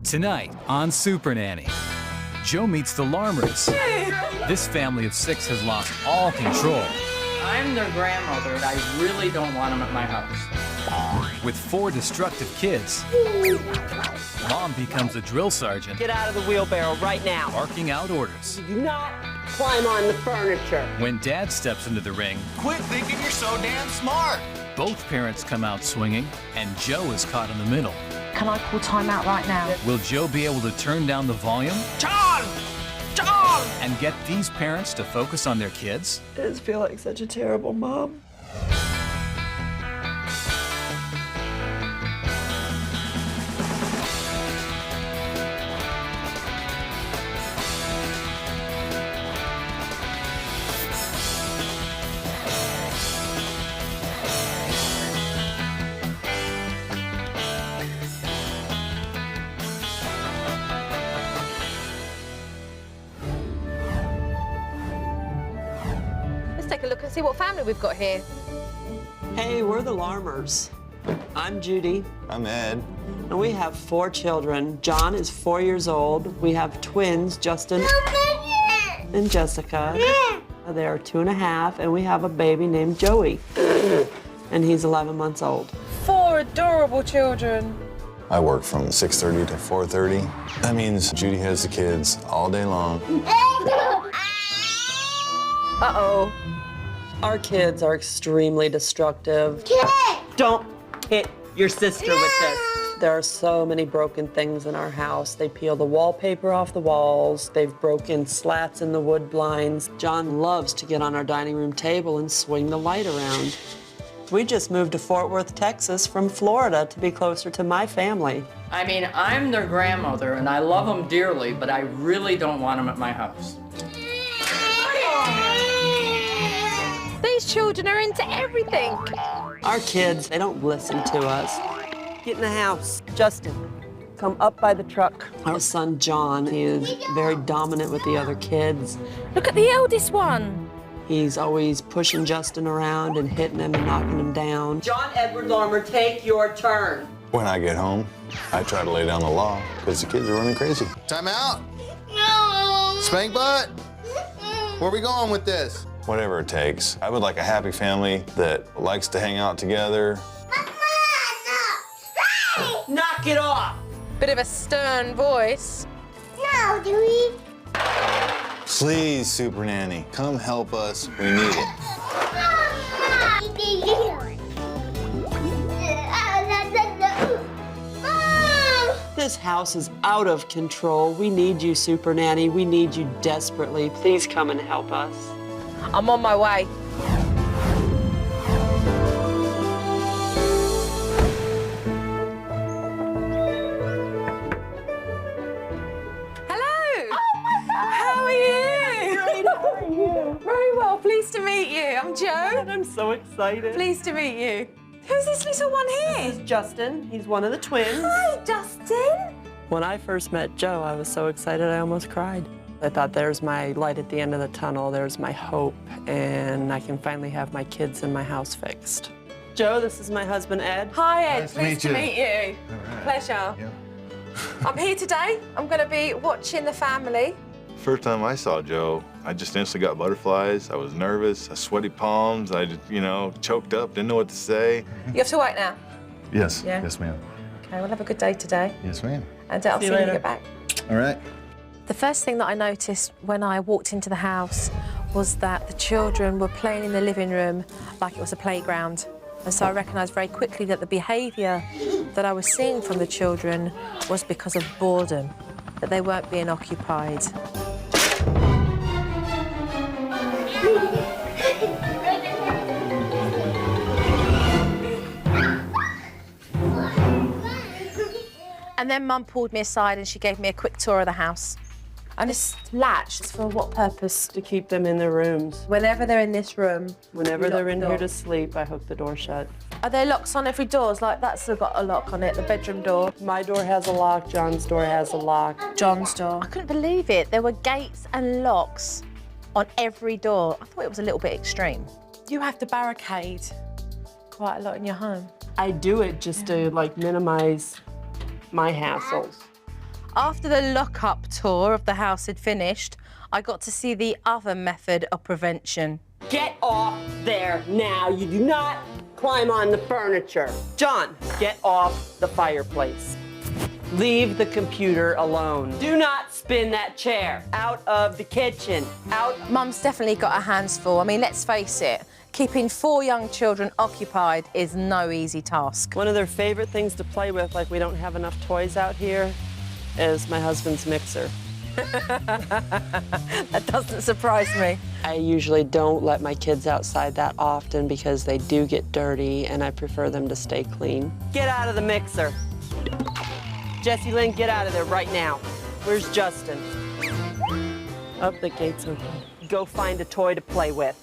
Tonight on Supernanny, Joe meets the Larmers. This family of 6 has lost all control. I'm their grandmother, and I really don't want them at my house. With 4 destructive kids, Mom becomes a drill sergeant. Get out of the wheelbarrow right now. Barking out orders. Do not climb on the furniture. When Dad steps into the ring, quit thinking you're so damn smart. both parents come out swinging, and Joe is caught in the middle. Can I call timeout right now? Will Joe be able to turn down the volume? John! John! And get these parents to focus on their kids? I just feel like such a terrible mom. Take a look and see what family we've got here. Hey, we're the Larmers. I'm Judy. I'm Ed. And we have 4 children. John is 4 years old. We have twins, Justin and Jessica. They are 2 1/2, and we have a baby named Joey. And he's 11 months old. 4 adorable children. I work from 6:30 to 4:30. That means Judy has the kids all day long. Uh-oh. Our kids are extremely destructive. Don't hit your sister with this. There are so many broken things in our house. They peel the wallpaper off the walls. They've broken slats in the wood blinds. John loves to get on our dining room table and swing the light around. We just moved to Fort Worth, Texas from Florida to be closer to my family. I mean, I'm their grandmother, and I love them dearly, but I really don't want them at my house. These children are into everything. Our kids, they don't listen to us. Get in the house. Justin, come up by the truck. Our son, John, he is very dominant with the other kids. Look at the eldest one. He's always pushing Justin around and hitting him and knocking him down. John Edward Larmer, take your turn. When I get home, I try to lay down the law because the kids are running crazy. Time out. No. Spank butt. Where are we going with this? Whatever it takes. I would like a happy family that likes to hang out together. Knock it off. Bit of a stern voice. No, Dewey. Please, Supernanny, come help us. We need it. This house is out of control. We need you, Supernanny. We need you desperately. Please come and help us. I'm on my way. Hello. Oh my God. How are you? Great, how are you? Very well. Pleased to meet you. I'm Joe. I'm so excited. Pleased to meet you. Who's this little one here? This is Justin. He's one of the twins. Hi, Justin. When I first met Joe, I was so excited I almost cried. I thought, there's my light at the end of the tunnel, there's my hope, and I can finally have my kids and my house fixed. Joe, this is my husband, Ed. Hi, Ed. Nice to Pleased to meet meet you. All right. Pleasure. Yeah. I'm here today. I'm going to be watching the family. First time I saw Joe, I just instantly got butterflies. I was nervous, I sweaty palms. I just, choked up, didn't know what to say. You have to work now? Yes. Yeah. Yes, ma'am. Okay, we'll have a good day today. Yes, ma'am. And I'll see you when you get back. All right. The first thing that I noticed when I walked into the house was that the children were playing in the living room like it was a playground. And so I recognised very quickly that the behaviour that I was seeing from the children was because of boredom, that they weren't being occupied. And then Mum pulled me aside and she gave me a quick tour of the house. And this latch is for what purpose? To keep them in their rooms. Whenever they're in this room. Whenever you lock they're in the here door. to sleep, I hook the door shut. Are there locks on every door? Like that's got a lock on it, the bedroom door. My door has a lock, John's door has a lock. John's door. I couldn't believe it. There were gates and locks on every door. I thought it was a little bit extreme. You have to barricade quite a lot in your home. I do it just to minimize my hassles. After the lock-up tour of the house had finished, I got to see the other method of prevention. Get off there now. You do not climb on the furniture. John, get off the fireplace. Leave the computer alone. Do not spin that chair. Out of the kitchen. Out. Mum's definitely got her hands full. I mean, let's face it, keeping 4 young children occupied is no easy task. One of their favorite things to play with, like we don't have enough toys out here, is my husband's mixer. That doesn't surprise me. I usually don't let my kids outside that often because they do get dirty and I prefer them to stay clean. Get out of the mixer. Jessie Lynn, get out of there right now. Where's Justin? Oh, the gate's open. Go find a toy to play with.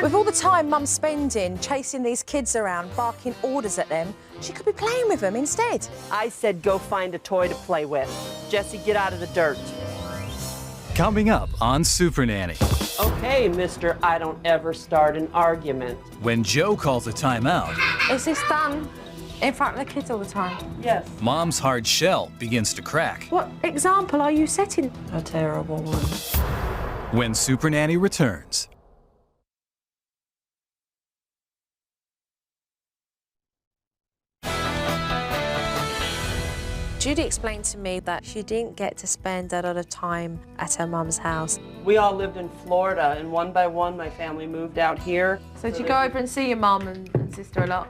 With all the time Mum's spending chasing these kids around, barking orders at them, she could be playing with them instead. I said go find a toy to play with. Jessie, get out of the dirt. Coming up on Supernanny, Okay, Mr. I don't ever start an argument. when Joe calls a timeout, Is this done in front of the kids all the time? Yes. Mom's hard shell begins to crack. What example are you setting? A terrible one. When Supernanny returns. Judy explained to me that she didn't get to spend a lot of time at her mum's house. We all lived in Florida, and one by one, my family moved out here. So did you go over and see your mum and sister a lot?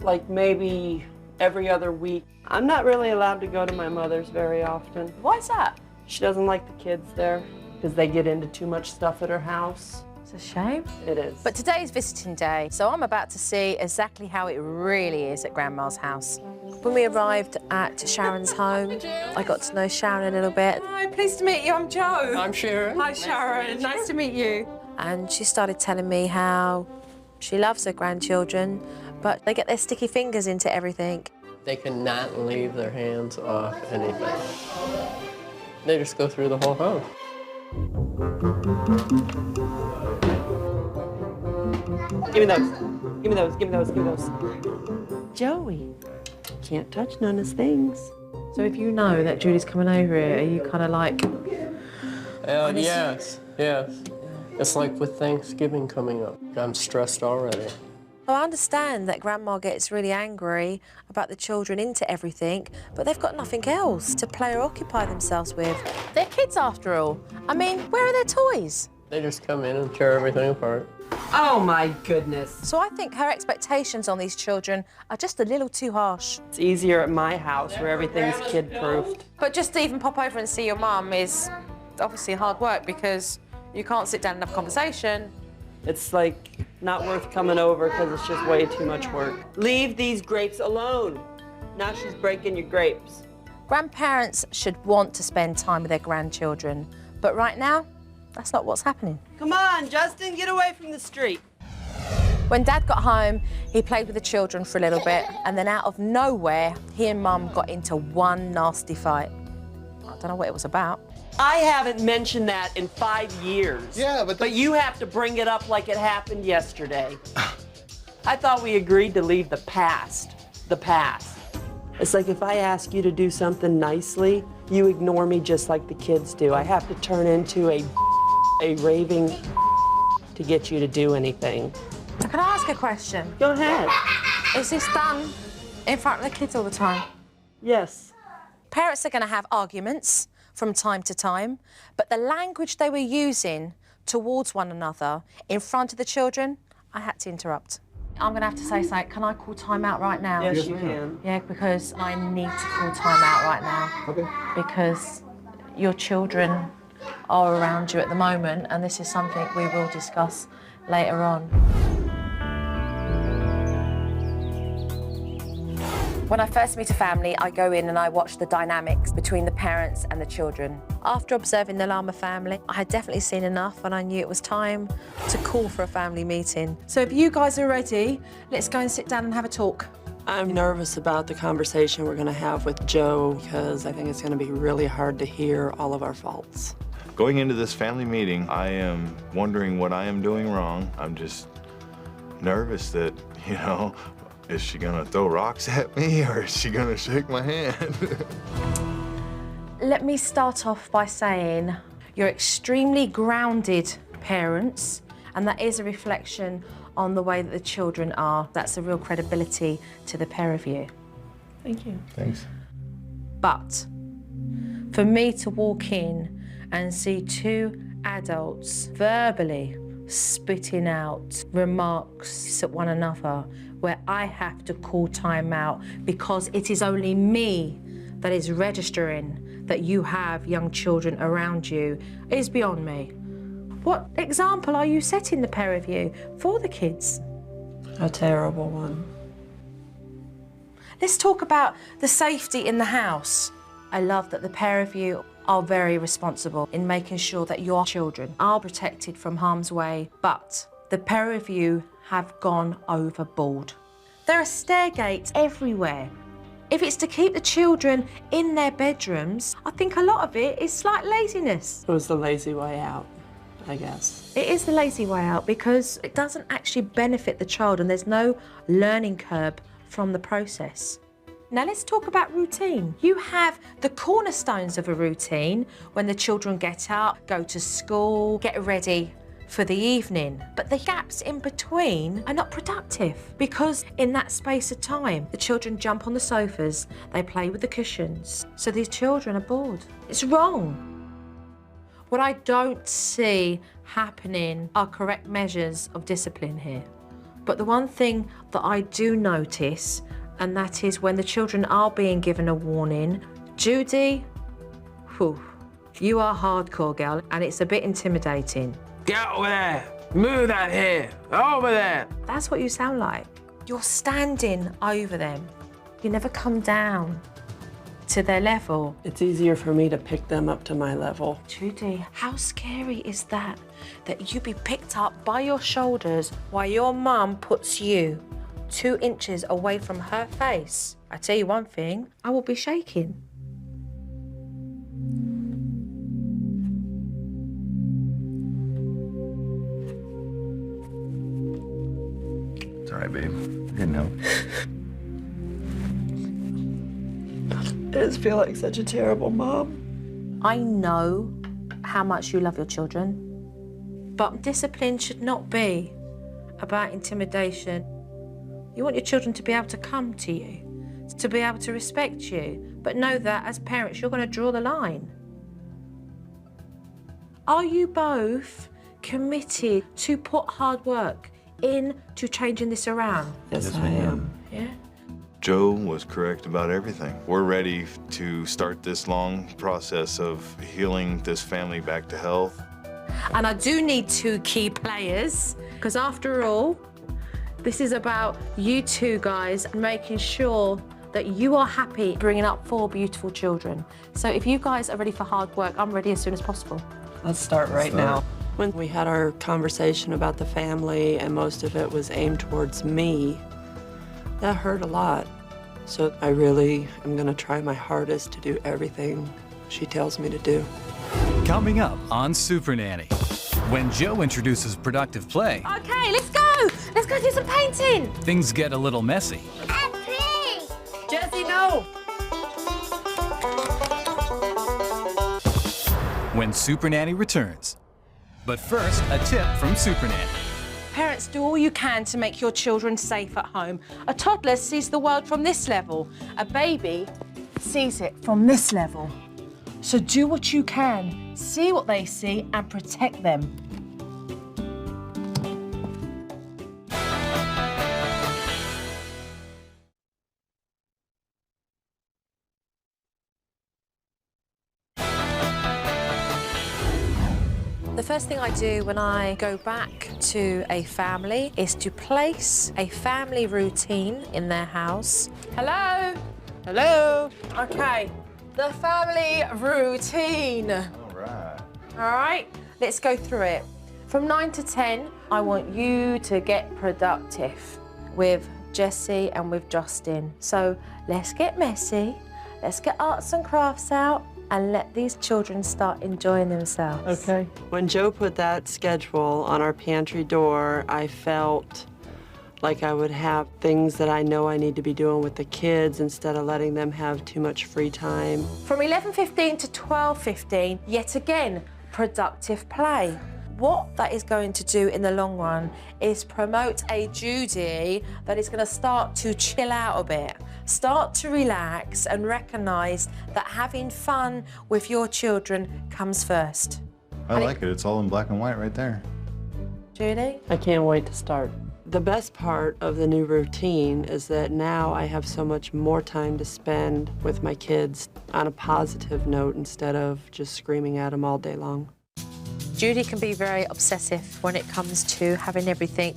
Like maybe every other week. I'm not really allowed to go to my mother's very often. Why is that? She doesn't like the kids there because they get into too much stuff at her house. It's a shame. It is. But today's visiting day, so I'm about to see exactly how it really is at Grandma's house. When we arrived at Sharon's home, I got to know Sharon a little bit. Hi, pleased to meet you. I'm Jo. I'm Sharon. Hi, Sharon. Nice to meet you. And she started telling me how she loves her grandchildren, but they get their sticky fingers into everything. They cannot leave their hands off anything. They just go through the whole house. Give me those. Give me those. Give me those. Give me those. Joey, can't touch none of his things. So if you know that Judy's coming over here, are you kind of like... Yes. It's like with Thanksgiving coming up. I'm stressed already. Well, I understand that Grandma gets really angry about the children into everything, but they've got nothing else to play or occupy themselves with. They're kids after all. I mean, where are their toys? They just come in and tear everything apart. Oh my goodness. So I think her expectations on these children are just a little too harsh. It's easier at my house where everything's kid-proofed. But just to even pop over and see your mum is obviously hard work because you can't sit down and have a conversation. It's like not worth coming over because it's just way too much work. Leave these grapes alone. Now she's breaking your grapes. Grandparents should want to spend time with their grandchildren, but right now, that's not what's happening. Come on, Justin, get away from the street. When Dad got home, he played with the children for a little bit, and then out of nowhere, he and Mum got into one nasty fight. I don't know what it was about. I haven't mentioned that in 5 years. Yeah, but you have to bring it up like it happened yesterday. I thought we agreed to leave the past. It's like if I ask you to do something nicely, you ignore me just like the kids do. I have to turn into a raving to get you to do anything. Can I ask a question? Go ahead. Is this done in front of the kids all the time? Yes. Parents are going to have arguments from time to time, but the language they were using towards one another in front of the children, I had to interrupt. I'm going to have to say something. Can I call time out right now? Yes, you can. Yeah, because I need to call time out right now. Okay. Because Your children are around you at the moment, and this is something we will discuss later on. When I first meet a family, I go in and I watch the dynamics between the parents and the children. After observing the Larmer family, I had definitely seen enough and I knew it was time to call for a family meeting. So if you guys are ready, let's go and sit down and have a talk. I'm nervous about the conversation we're gonna have with Joe because I think it's gonna be really hard to hear all of our faults. Going into this family meeting, I am wondering what I am doing wrong. I'm just nervous that, Is she gonna throw rocks at me or is she gonna shake my hand? Let me start off by saying you're extremely grounded parents, and that is a reflection on the way that the children are. That's a real credibility to the pair of you. Thank you. Thanks. But for me to walk in and see two adults verbally spitting out remarks at one another where I have to call time out because it is only me that is registering that you have young children around you is beyond me. What example are you setting, the pair of you, for the kids? A terrible one. Let's talk about the safety in the house. I love that the pair of you are very responsible in making sure that your children are protected from harm's way, but the pair of you have gone overboard. There are stair gates everywhere. If it's to keep the children in their bedrooms, I think a lot of it is slight laziness. It was the lazy way out, I guess. It is the lazy way out because it doesn't actually benefit the child and there's no learning curve from the process. Now let's talk about routine. You have the cornerstones of a routine when the children get up, go to school, get ready for the evening. But the gaps in between are not productive because in that space of time, the children jump on the sofas, they play with the cushions. So these children are bored. It's wrong. What I don't see happening are correct measures of discipline here. But the one thing that I do notice, and that is when the children are being given a warning, Judy, whew, you are hardcore, girl, and it's a bit intimidating. Get over there! Move that here! Over there! That's what you sound like. You're standing over them. You never come down to their level. It's easier for me to pick them up to my level. Judy, how scary is that? That you be picked up by your shoulders while your mum puts you 2 inches away from her face. I tell you one thing, I will be shaking. It's all right, babe. You're getting help. I just feel like such a terrible mom. I know how much you love your children, but discipline should not be about intimidation. You want your children to be able to come to you, to be able to respect you, but know that as parents, you're going to draw the line. Are you both committed to put hard work into changing this around? Yes, I am. Yeah? Joe was correct about everything. We're ready to start this long process of healing this family back to health. And I do need 2 key players, because after all, this is about you 2 guys making sure that you are happy bringing up 4 beautiful children. So if you guys are ready for hard work, I'm ready as soon as possible. Let's start right now. When we had our conversation about the family and most of it was aimed towards me, that hurt a lot. So I really am gonna try my hardest to do everything she tells me to do. Coming up on Supernanny, when Joe introduces productive play, Okay, let's go! Let's go do some painting! things get a little messy. Jesse, no! When Supernanny returns. But first, a tip from Supernanny. Parents, do all you can to make your children safe at home. A toddler sees the world from this level. A baby sees it from this level. So do what you can, see what they see, and protect them. The first thing I do when I go back to a family is to place a family routine in their house. Hello? Hello? Okay, the family routine. All right. All right, let's go through it. From 9 to 10, I want you to get productive with Jessie and with Justin. So let's get messy, let's get arts and crafts out, and let these children start enjoying themselves. Okay. When Joe put that schedule on our pantry door, I felt Like I would have things that I know I need to be doing with the kids instead of letting them have too much free time. From 11:15 to 12:15, yet again, productive play. What that is going to do in the long run is promote a Judy that is going to start to chill out a bit, start to relax and recognise that having fun with your children comes first. I like it. It's all in black and white right there. Judy? I can't wait to start. The best part of the new routine is that now I have so much more time to spend with my kids on a positive note instead of just screaming at them all day long. Judy can be very obsessive when it comes to having everything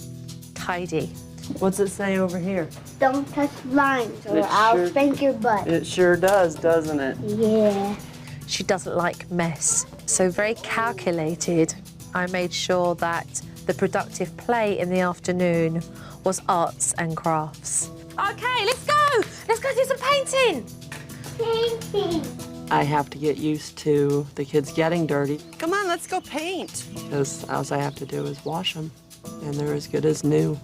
tidy. What's it say over here? Don't touch lines or I'll spank your butt. It sure does, doesn't it? Yeah. She doesn't like mess. So very calculated, I made sure that the productive play in the afternoon was arts and crafts. Okay, let's go! Let's go do some painting! Painting. I have to get used to the kids getting dirty Come on, let's go paint. because all I have to do is wash them, and they're as good as new.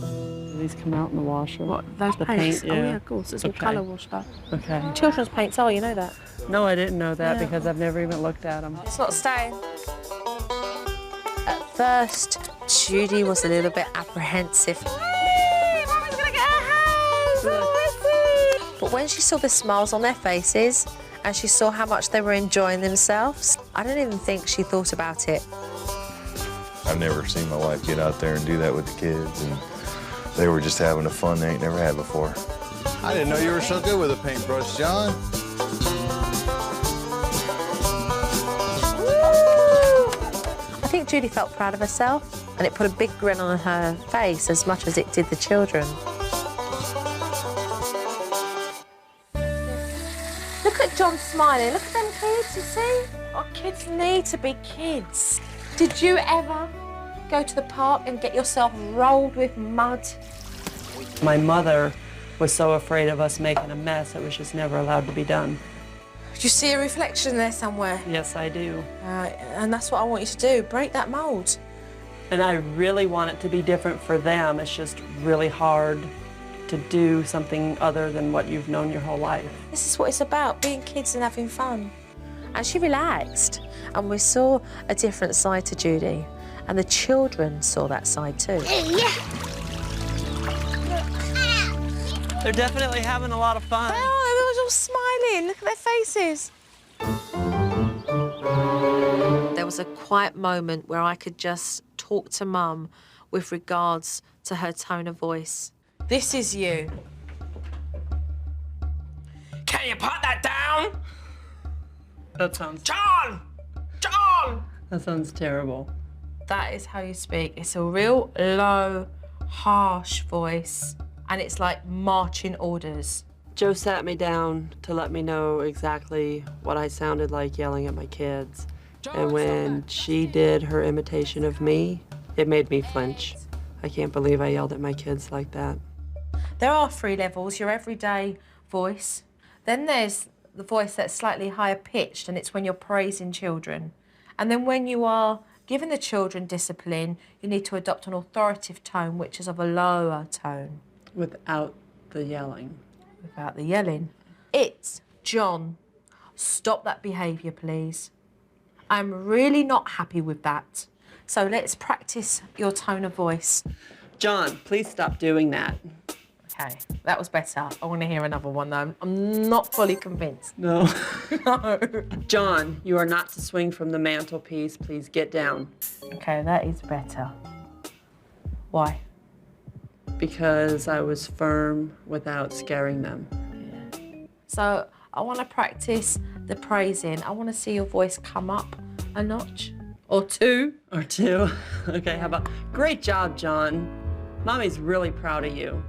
Do these come out in the washer? What, those The paints? paint, Oh yeah. yeah, of course, it's all Okay. colour washed up. Okay. Children's paints are, you know that. No, I didn't know that Yeah. because I've never even looked at them. It's not staying. At first, Judy was a little bit apprehensive. Mama's gonna get her hands! Oh, but when she saw the smiles on their faces and she saw how much they were enjoying themselves, I don't even think she thought about it. I've never seen my wife get out there and do that with the kids, and they were just having a fun they ain't never had before. I didn't know you were so good with a paintbrush, John. I think Judy felt proud of herself, and it put a big grin on her face as much as it did the children. Look at John smiling. Look at them kids, you see? Our kids need to be kids. Did you ever go to the park and get yourself rolled with mud? My mother was so afraid of us making a mess, it was just never allowed to be done. Do you see a reflection there somewhere? Yes, I do. And that's what I want you to do, break that mould. And I really want it to be different for them. It's just really hard to do something other than what you've known your whole life. This is what it's about, being kids and having fun. And she relaxed, and we saw a different side to Judy, and the children saw that side too. They're definitely having a lot of fun. Oh, they were all smiling. Look at their faces. There was a quiet moment where I could just talk to Mum with regards to her tone of voice. This is you. Can you put that down? That sounds terrible. That is how you speak. It's a real low, harsh voice, and it's like marching orders. Joe sat me down to let me know exactly what I sounded like yelling at my kids. And when she did her imitation of me, it made me flinch. I can't believe I yelled at my kids like that. There are 3 levels, your everyday voice. Then there's the voice that's slightly higher pitched, and it's when you're praising children. And then when you are giving the children discipline, you need to adopt an authoritative tone, which is of a lower tone. Without the yelling. Without the yelling. It's John. Stop that behaviour, please. I'm really not happy with that. So let's practice your tone of voice. John, please stop doing that. Okay, that was better. I want to hear another one, though. I'm not fully convinced. No. No. John, you are not to swing from the mantelpiece. Please get down. Okay, that is better. Why? Because I was firm without scaring them. So I want to practice the praising. I want to see your voice come up a notch or 2. Or 2. Okay, how about, great job, John. Mommy's really proud of you.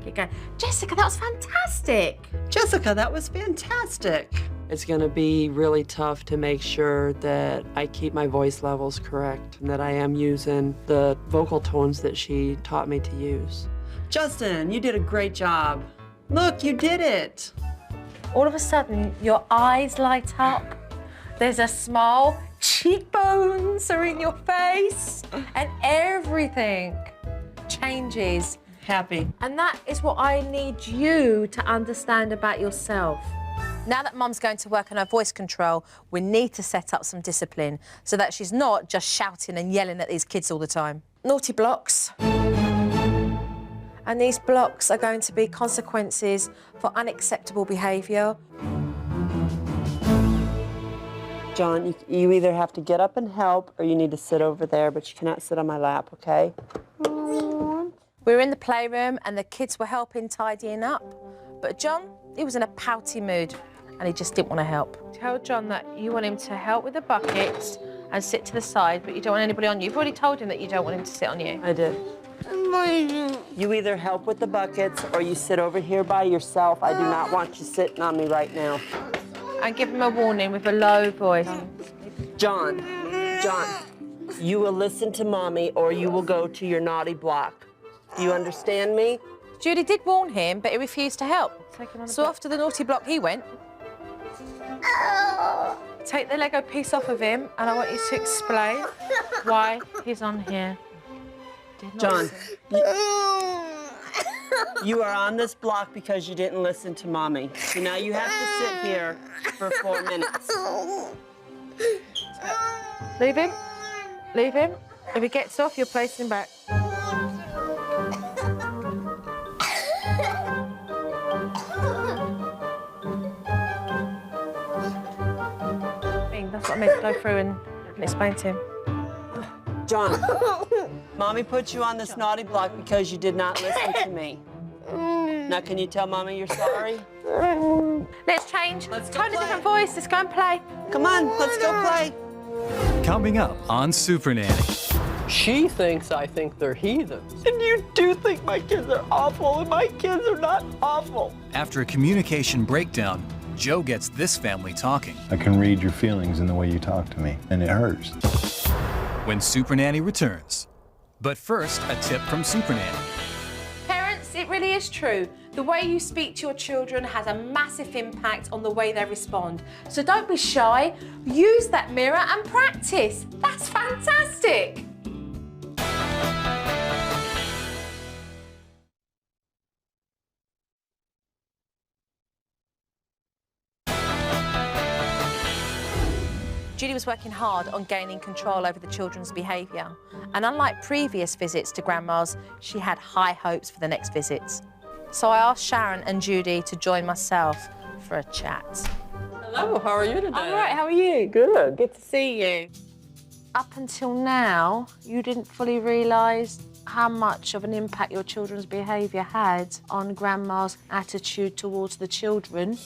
Keep going. Jessica, that was fantastic. Jessica, that was fantastic. It's gonna be really tough to make sure that I keep my voice levels correct and that I am using the vocal tones that she taught me to use. Justin, you did a great job. Look, you did it. All of a sudden, your eyes light up. There's a smile, cheekbones are in your face, and everything changes. Happy. And that is what I need you to understand about yourself. Now that Mum's going to work on her voice control, we need to set up some discipline so that she's not just shouting and yelling at these kids all the time. Naughty blocks. And these blocks are going to be consequences for unacceptable behaviour. John, you either have to get up and help or you need to sit over there, but you cannot sit on my lap, okay? We were in the playroom and the kids were helping tidying up. But John, he was in a pouty mood and he just didn't want to help. Tell John that you want him to help with the buckets and sit to the side, but you don't want anybody on you. You've already told him that you don't want him to sit on you. I did. You either help with the buckets or you sit over here by yourself. I do not want you sitting on me right now. And give him a warning with a low voice. John, you will listen to Mommy or you will go to your naughty block. Do you understand me? Judy did warn him, but he refused to help. So after the naughty block, he went. Take the Lego piece off of him, and I want you to explain why he's on here. John, you are on this block because you didn't listen to Mommy. So now you have to sit here for 4 minutes. Leave him. Leave him. If he gets off, you'll place him back. That's what I meant to go through and explain to him. John, Mommy put you on this naughty block because you did not listen to me. Now, can you tell Mommy you're sorry? Let's change. Let's try a different voice. Let's go and play. Come on, let's go play. Coming up on Supernanny. She thinks I think they're heathens. And you do think my kids are awful, and my kids are not awful. After a communication breakdown, Joe gets this family talking. I can read your feelings in the way you talk to me, and it hurts. When Supernanny returns. But first, a tip from Supernanny. Parents, it really is true. The way you speak to your children has a massive impact on the way they respond. So don't be shy. Use that mirror and practice. That's fantastic. Judy was working hard on gaining control over the children's behaviour. And unlike previous visits to Grandma's, she had high hopes for the next visits. So I asked Sharon and Judy to join myself for a chat. Hello, how are you today? I'm all right, how are you? Good. Good to see you. Up until now, you didn't fully realise how much of an impact your children's behaviour had on Grandma's attitude towards the children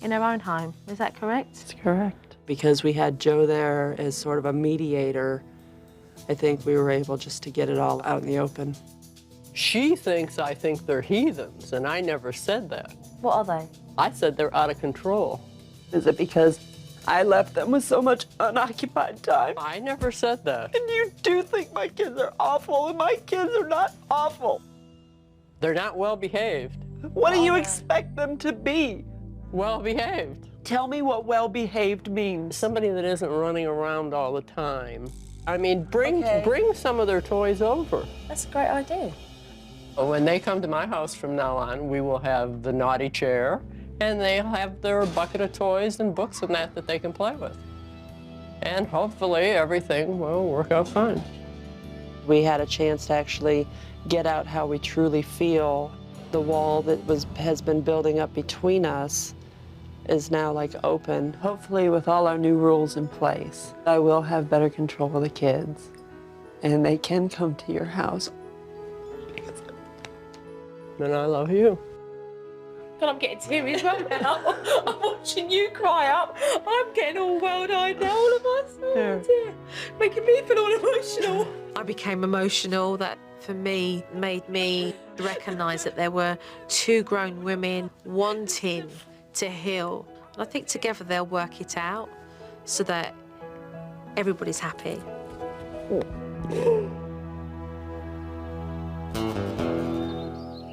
in her own home. Is that correct? That's correct. Because we had Joe there as sort of a mediator, I think we were able just to get it all out in the open. She thinks I think they're heathens, and I never said that. What are they? I said they're out of control. Is it because I left them with so much unoccupied time? I never said that. And you do think my kids are awful, and my kids are not awful. They're not well behaved. What do you expect them to be? Well behaved. Tell me what well-behaved means. Somebody that isn't running around all the time. I mean, bring some of their toys over. That's a great idea. When they come to my house from now on, we will have the naughty chair, and they'll have their bucket of toys and books and that they can play with. And hopefully everything will work out fine. We had a chance to actually get out how we truly feel. The wall that has been building up between us is now like open. Hopefully with all our new rules in place, I will have better control of the kids and they can come to your house. And I love you. God, I'm getting teary as well now. I'm watching you cry up. I'm getting all welled-eyed now, all of us. Oh dear. Making me feel all emotional. I became emotional. That, for me, made me recognise that there were two grown women wanting to heal. And I think together they'll work it out so that everybody's happy.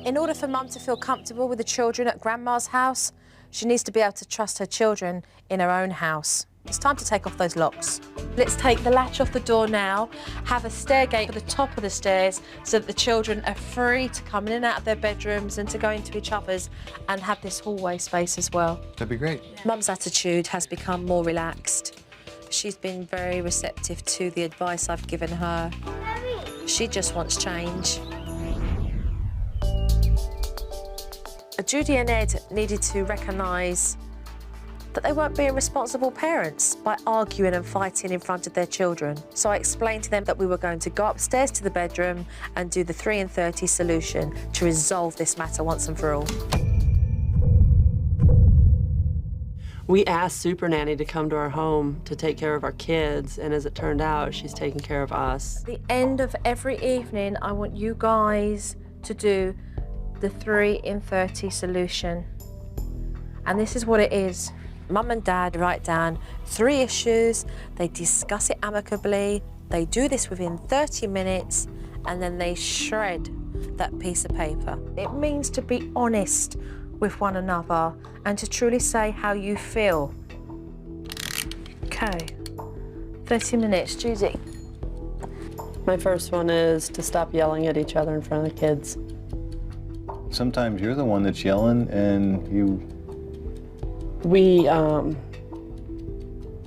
In order for Mum to feel comfortable with the children at Grandma's house, she needs to be able to trust her children in her own house. It's time to take off those locks. Let's take the latch off the door now, have a stair gate at the top of the stairs so that the children are free to come in and out of their bedrooms and to go into each other's and have this hallway space as well. That'd be great. Mum's attitude has become more relaxed. She's been very receptive to the advice I've given her. She just wants change. Judy and Ed needed to recognise that they weren't being responsible parents by arguing and fighting in front of their children. So I explained to them that we were going to go upstairs to the bedroom and do the 3 and 30 solution to resolve this matter once and for all. We asked Supernanny to come to our home to take care of our kids, and as it turned out, she's taking care of us. At the end of every evening, I want you guys to do the 3 in 30 solution. And this is what it is. Mum and Dad write down 3 issues, they discuss it amicably, they do this within 30 minutes, and then they shred that piece of paper. It means to be honest with one another and to truly say how you feel. Okay, 30 minutes, Judy. My first one is to stop yelling at each other in front of the kids. Sometimes you're the one that's yelling and We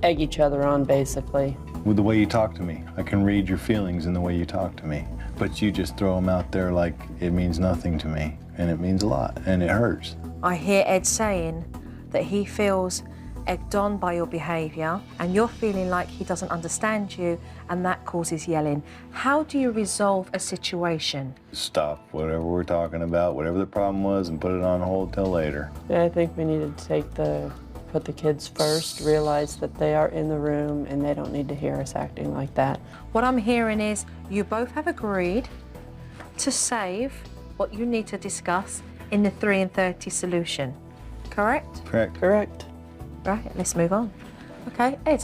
egg each other on, basically. with the way you talk to me. I can read your feelings in the way you talk to me. But you just throw them out there like it means nothing to me. And it means a lot, and it hurts. I hear Ed saying that he feels egged on by your behaviour and you're feeling like he doesn't understand you and that causes yelling. How do you resolve a situation? Stop whatever we're talking about, whatever the problem was, and put it on hold till later. Yeah, I think we needed to put the kids first, realize that they are in the room and they don't need to hear us acting like that. What I'm hearing is you both have agreed to save what you need to discuss in the 3 and 30 solution, correct? Correct. Correct. Right, let's move on. Okay, Ed,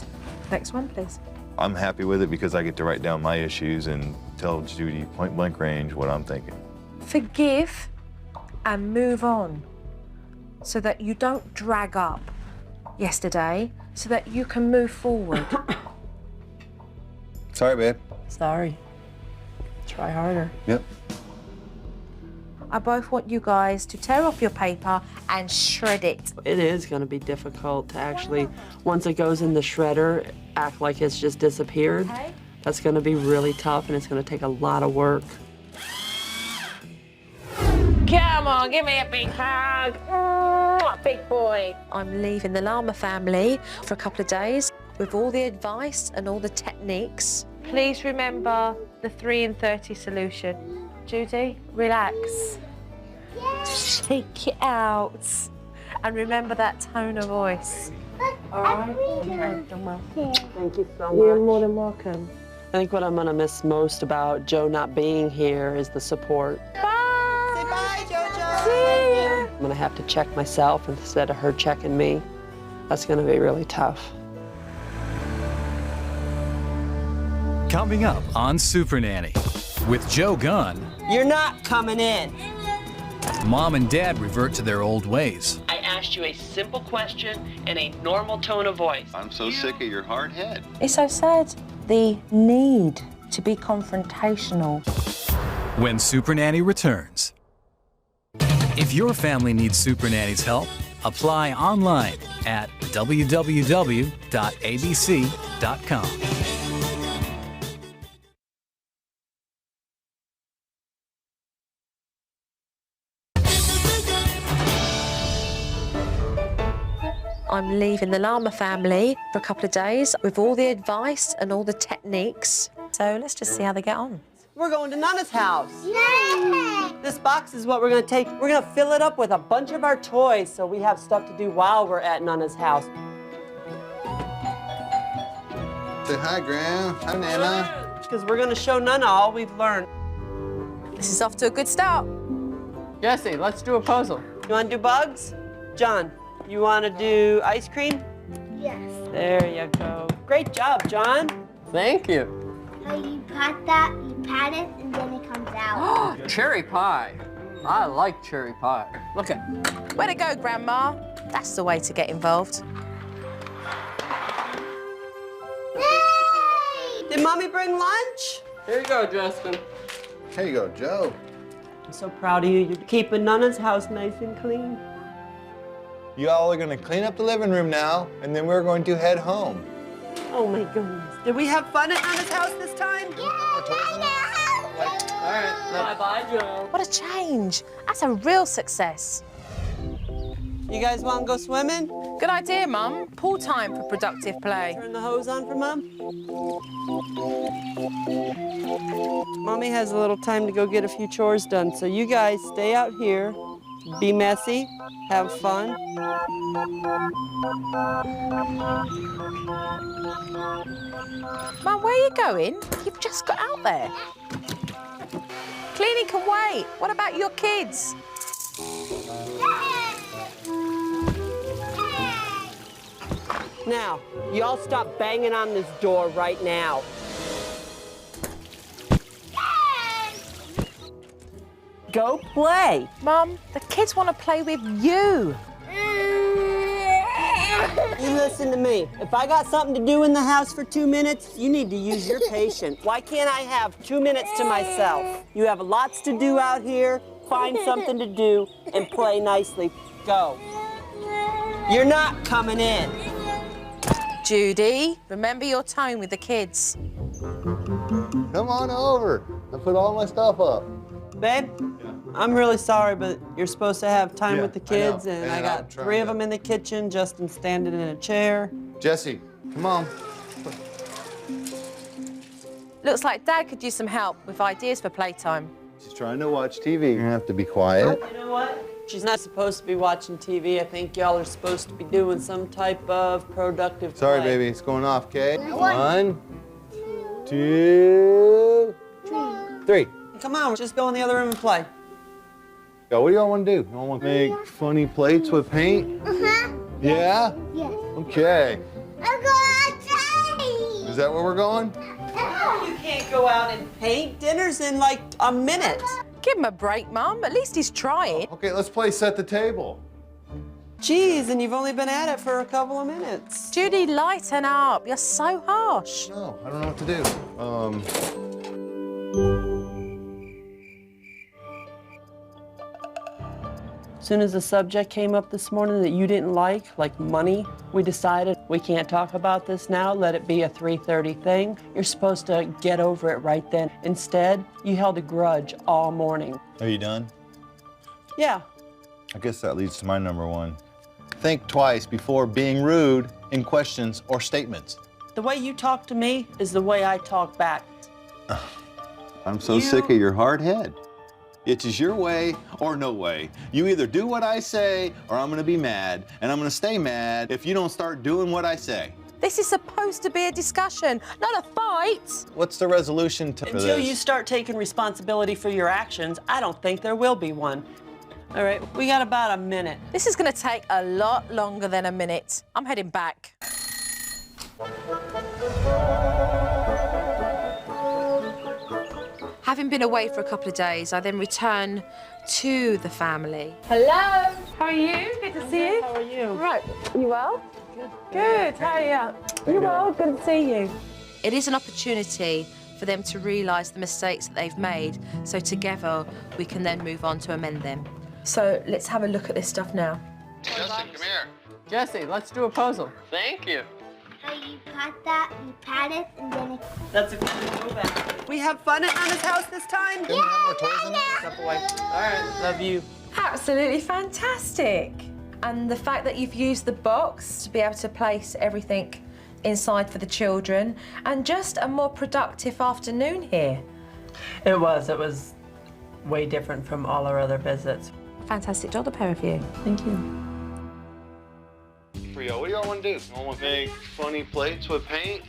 next one, please. I'm happy with it because I get to write down my issues and tell Judy point blank range what I'm thinking. Forgive and move on so that you don't drag up yesterday, so that you can move forward. Sorry, babe. Sorry. Try harder. Yep. I both want you guys to tear off your paper and shred it. It is going to be difficult to actually, once it goes in the shredder, act like it's just disappeared. Okay. That's going to be really tough and it's going to take a lot of work. Come on, give me a big hug. Big boy. I'm leaving the Larmer family for a couple of days with all the advice and all the techniques. Please remember the 3 and 30 solution. Judy, relax. Take it out. And remember that tone of voice. All right? Okay. Thank you so much. You're more than welcome. I think what I'm going to miss most about Joe not being here is the support. Bye. Say bye, JoJo. See ya. I'm going to have to check myself instead of her checking me. That's going to be really tough. Coming up on Supernanny, with Joe Gunn, You're not coming in. Mom and Dad revert to their old ways. I asked you a simple question in a normal tone of voice. I'm so sick of your hard head. It's so sad, the need to be confrontational. When Supernanny returns. If your family needs Supernanny's help, apply online at www.abc.com. I'm leaving the Larmer family for a couple of days with all the advice and all the techniques. So let's just see how they get on. We're going to Nana's house. Yay! This box is what we're going to take. We're going to fill it up with a bunch of our toys so we have stuff to do while we're at Nana's house. Say hi, Graham. Hi, Nana. Because we're going to show Nana all we've learned. This is off to a good start. Jesse, let's do a puzzle. You want to do bugs? John, you want to do ice cream? Yes. There you go. Great job, John. Thank you. So you pat that, you pat it, and then it comes out. Cherry pie. I like cherry pie. Look at. Way to go, Grandma. That's the way to get involved. Did Mommy bring lunch? Here you go, Justin. Here you go, Joe. I'm so proud of you. You're keeping Nana's house nice and clean. You all are gonna clean up the living room now, and then we're going to head home. Oh my goodness. Did we have fun at Nana's house this time? All right, bye-bye, Joe. What a change. That's a real success. You guys want to go swimming? Good idea, Mum. Pool time for productive play. Turn the hose on for Mom. Mommy has a little time to go get a few chores done, so you guys stay out here, be messy, have fun. Mum, where are you going? You've just got out there. Cleaning can wait. What about your kids? Now, y'all stop banging on this door right now. Go play. Mum, the kids want to play with you. You listen to me. If I got something to do in the house for 2 minutes, you need to use your patience. Why can't I have 2 minutes to myself? You have lots to do out here. Find something to do and play nicely. Go. You're not coming in. Judy, remember your tone with the kids. Come on over. I put all my stuff up. Babe, I'm really sorry, but you're supposed to have time Yeah, with the I know. kids, and I And got I'm trying 3 of to- them in the kitchen, Justin standing in a chair. Jesse, come on. Looks like Dad could use some help with ideas for playtime. She's trying to watch TV. You're gonna have to be quiet. You know what? She's not supposed to be watching TV. I think y'all are supposed to be doing some type of productive Sorry, play. baby, it's going off, okay? 1, 2, 3. Come on, just go in the other room and play. Yo, what do y'all want to do? Y'all want to make funny plates with paint? Yeah? Yes. Okay. I'm going outside. Is that where we're going? You can't go out and paint. Dinner's in like a minute. Give him a break, Mum. At least he's trying. Okay, let's play set the table. Jeez, and you've only been at it for a couple of minutes. Judy, lighten up. You're so harsh. No, I don't know what to do. As soon as the subject came up this morning that you didn't like money, we decided we can't talk about this now, let it be a 3:30 thing. You're supposed to get over it right then. Instead, you held a grudge all morning. Are you done? Yeah, I guess that leads to my number 1. Think twice before being rude in questions or statements. the way you talk to me is the way I talk back. I'm so sick of your hard head. It's just your way or no way. You either do what I say or I'm gonna be mad, and I'm gonna stay mad if you don't start doing what I say. This is supposed to be a discussion, not a fight. What's the resolution for Until this? you start taking responsibility for your actions, I don't think there will be one. All right, we got about a minute. This is going to take a lot longer than a minute. I'm heading back. Having been away for a couple of days, I then return to the family. Hello. How are you? Good to see you. How are you? Right. You well? Good. How are you? You well? Good to see you. It is an opportunity for them to realise the mistakes that they've made, so together we can then move on to amend them. So let's have a look at this stuff now. Justin, come here. Jesse, let's do a puzzle. Thank you. So you pat that, you pat it, and then it... That's a good move, actually. We have fun at Nana's house this time? Can we have more toys in there? Step away. All right, love you. Absolutely fantastic. And the fact that you've used the box to be able to place everything inside for the children, and just a more productive afternoon here. It was way different from all our other visits. Fantastic job, the pair of you. Thank you. For y'all, what do y'all want to do? Y'all want to make funny plates with paint?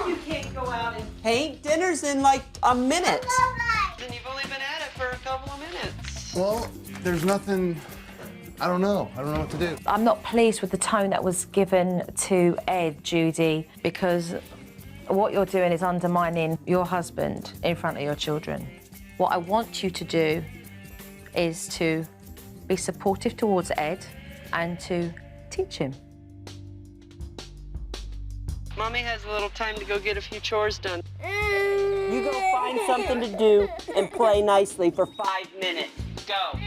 You can't go out and paint. Dinner's in like a minute. And you've only been at it for a couple of minutes. Well, there's nothing, I don't know what to do. I'm not pleased with the tone that was given to Ed, Judy, because what you're doing is undermining your husband in front of your children. What I want you to do is to be supportive towards Ed and to teach him. Mommy has a little time to go get a few chores done. You go find something to do and play nicely for 5 minutes. Go.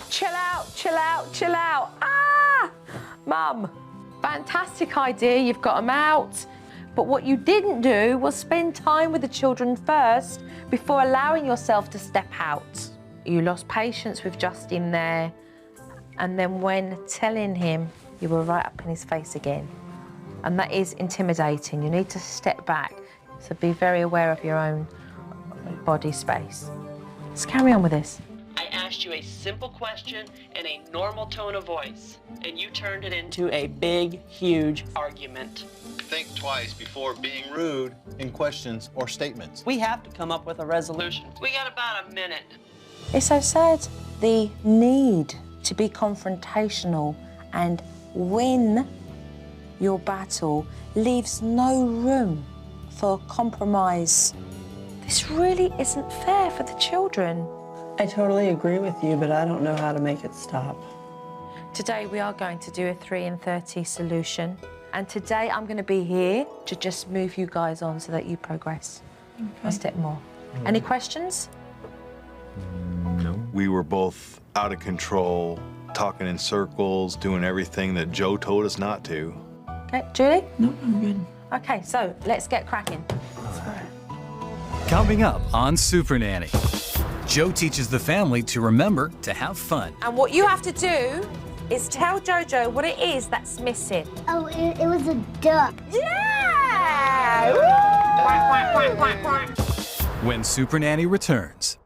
Chill out, chill out, chill out. Ah! Mum, fantastic idea, you've got them out. But what you didn't do was spend time with the children first before allowing yourself to step out. You lost patience with Justin there. And then when telling him, you were right up in his face again. And that is intimidating. You need to step back. So be very aware of your own body space. Let's carry on with this. I asked you a simple question in a normal tone of voice, and you turned it into a big, huge argument. Think twice before being rude in questions or statements. We have to come up with a resolution. We got about a minute. It's so sad, the need to be confrontational and win your battle leaves no room for compromise. This really isn't fair for the children. I totally agree with you, but I don't know how to make it stop. Today we are going to do a 3 in 30 solution. And today I'm going to be here to just move you guys on so that you progress a step more. Any questions? No. We were both out of control, talking in circles, doing everything that Joe told us not to. Okay, Julie? No, I'm good. Okay, so let's get cracking. Coming up on Supernanny, Joe teaches the family to remember to have fun. And what you have to do is tell Jojo what it is that's missing. Oh, it was a duck. Yeah! When Supernanny returns.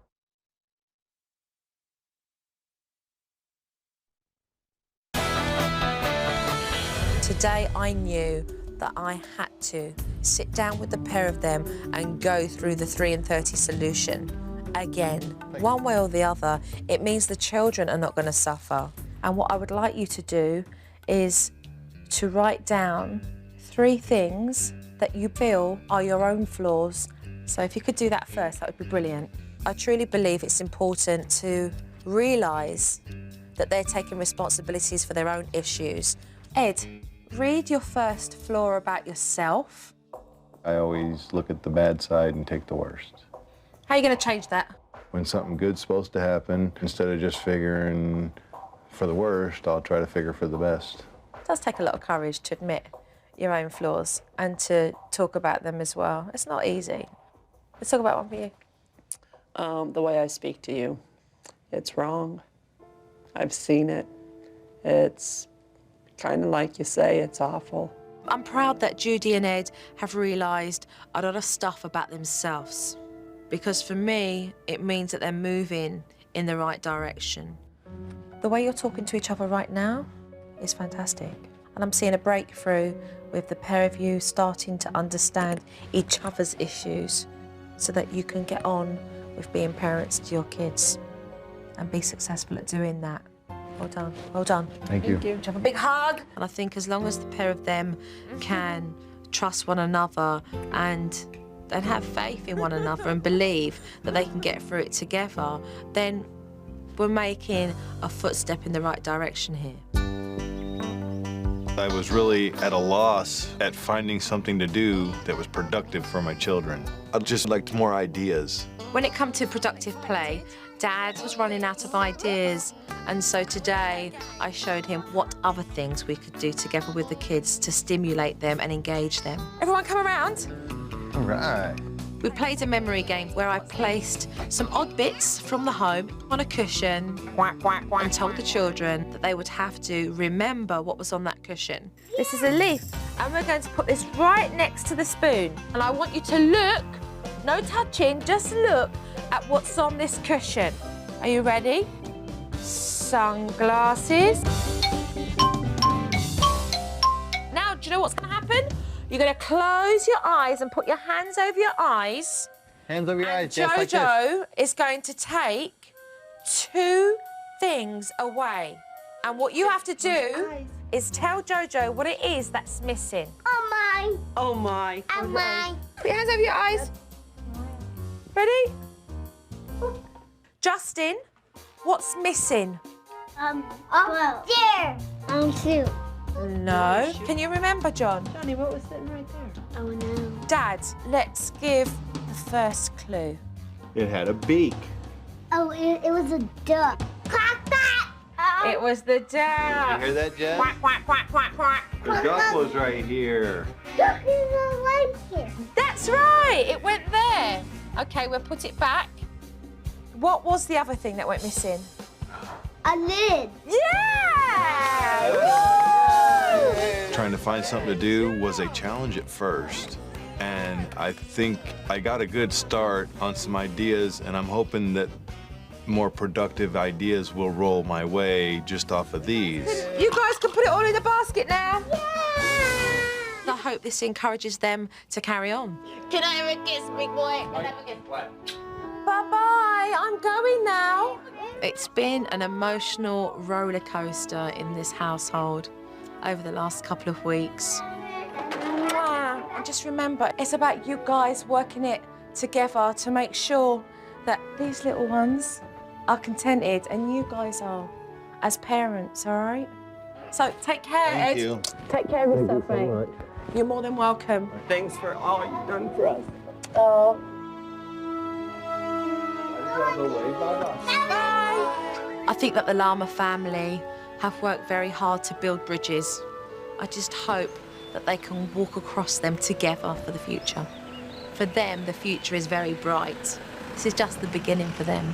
Today I knew that I had to sit down with the pair of them and go through the 3 in 30 solution again. One way or the other, it means the children are not going to suffer. And what I would like you to do is to write down 3 things that you feel are your own flaws. So if you could do that first, that would be brilliant. I truly believe it's important to realise that they're taking responsibilities for their own issues. Ed, read your first flaw about yourself. I always look at the bad side and take the worst. How are you going to change that? When something good's supposed to happen, instead of just figuring for the worst, I'll try to figure for the best. It does take a lot of courage to admit your own flaws and to talk about them as well. It's not easy. Let's talk about one for you. The way I speak to you, it's wrong. I've seen it. It's kind of like you say, it's awful. I'm proud that Judy and Ed have realised a lot of stuff about themselves, because for me, it means that they're moving in the right direction. The way you're talking to each other right now is fantastic. And I'm seeing a breakthrough with the pair of you starting to understand each other's issues so that you can get on with being parents to your kids and be successful at doing that. Well done, well done. Thank you. Would you have a big hug? And I think as long as the pair of them can trust one another and have faith in one another and believe that they can get through it together, then we're making a footstep in the right direction here. I was really at a loss at finding something to do that was productive for my children. I'd just like more ideas. When it comes to productive play, Dad was running out of ideas, and so today I showed him what other things we could do together with the kids to stimulate them and engage them. Everyone come around. All right. We played a memory game where I placed some odd bits from the home on a cushion and told the children that they would have to remember what was on that cushion. This is a leaf, and we're going to put this right next to the spoon. And I want you to look, no touching, just look at what's on this cushion. Are you ready? Sunglasses. Now, do you know what's going to happen? You're going to close your eyes and put your hands over your eyes. Hands over your eyes, just like Jojo is going to take 2 things away. And what you have to do is tell Jojo what it is that's missing. Oh my. Oh my. Oh my. Put your hands over your eyes. Ready? Justin, what's missing? Oh, there. Soup. No. Can you remember, John? Johnny, what was sitting right there? Oh no. Dad, let's give the first clue. It had a beak. Oh, it was a duck. Quack, quack. It was the duck. You hear that, Jess? Quack, quack, quack, quack, quack. The duck was right here. Duck is right here. That's right, it went there. Okay, we'll put it back. What was the other thing that went missing? A lid. Yeah! Trying to find something to do was a challenge at first. And I think I got a good start on some ideas, and I'm hoping that more productive ideas will roll my way just off of these. You guys can put it all in the basket now. I hope this encourages them to carry on. Can I have a kiss, big boy? Can I have a kiss? Bye-bye, I'm going now. It's been an emotional roller coaster in this household over the last couple of weeks. And just remember, it's about you guys working it together to make sure that these little ones are contented and you guys are as parents, all right? So take care, Ed. Thank you. Take care of yourself, mate. You're more than welcome. Thanks for all you've done for us. Oh. Bye. I think that the Larmer family have worked very hard to build bridges. I just hope that they can walk across them together for the future. For them, the future is very bright. This is just the beginning for them.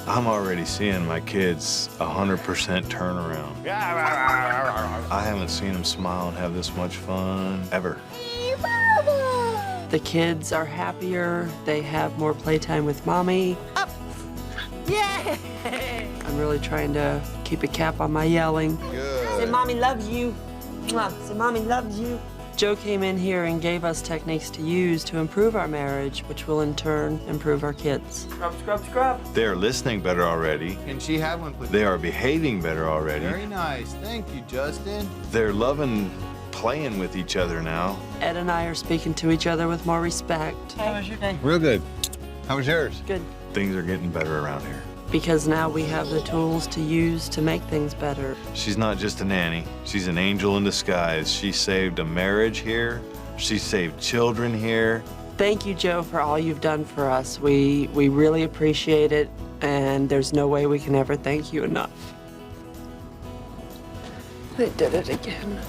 I'm already seeing my kids 100% turnaround. I haven't seen them smile and have this much fun ever. The kids are happier. They have more playtime with Mommy. Up! Yeah! I'm really trying to keep a cap on my yelling. Good. Say, Mommy loves you. Mwah. Say, Mommy loves you. Joe came in here and gave us techniques to use to improve our marriage, which will in turn improve our kids. Scrub, scrub, scrub. They're listening better already. Can she have one, please? They are behaving better already. Very nice. Thank you, Justin. They're loving playing with each other now. Ed and I are speaking to each other with more respect. How was your day? Real good. How was yours? Good. Things are getting better around here. Because now we have the tools to use to make things better. She's not just a nanny. She's an angel in disguise. She saved a marriage here. She saved children here. Thank you, Joe, for all you've done for us. We really appreciate it, and there's no way we can ever thank you enough. They did it again.